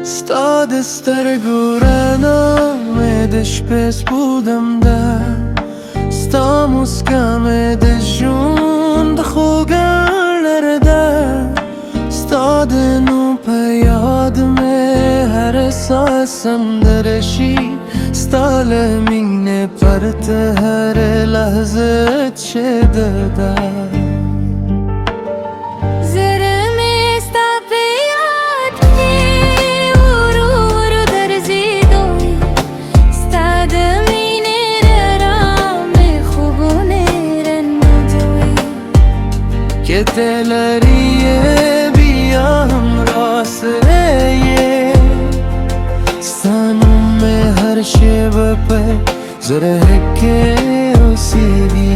Stad stergurana medesh pes budam da Sta muska medesh jund khogar da Stad nu pe yad me har saas andarshi Sta lamine part har lahzat shedda के तेलरिए बिया हमरा से सानू में हर शेब पे जरह के उसीरी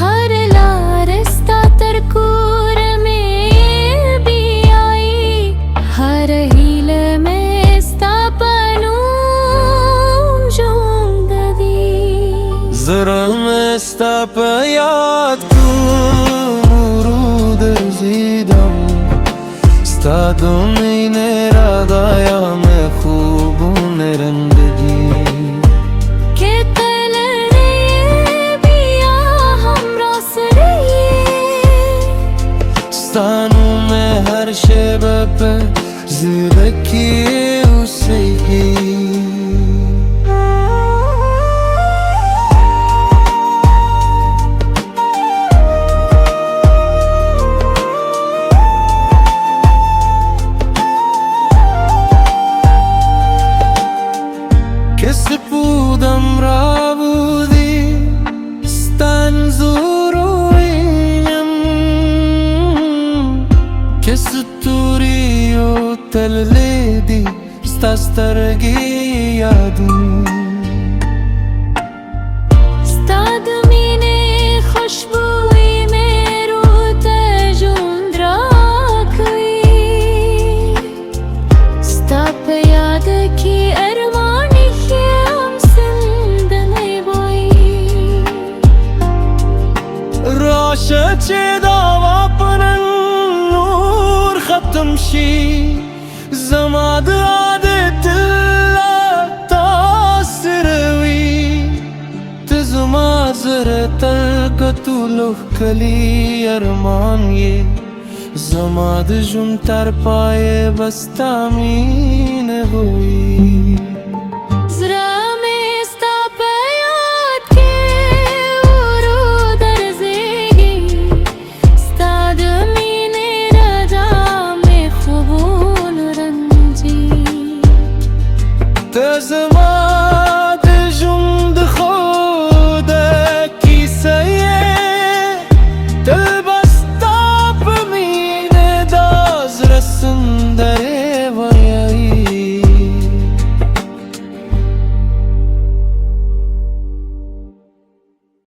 हर लारस्ता तरकूर में भी आई हर हील में स्ता पनू जोंगदी जरा मैं स्ता पे याद sta domine radaya me khubun rangdi ke telare biya hamra se sta nu me har sheb pe zirki usse Kesi budam rabudi stan zuruinem Kesi turiyo telledi stas targi yadu stad mine khushbui मेरो तजुंद राखी स्ता पे याद की Roşe dava pınan nur khatm shi Zamadı adetilla tasirwi Tizma zırtal katuluh kali arman ye Zamad jun tar paye bastamin hui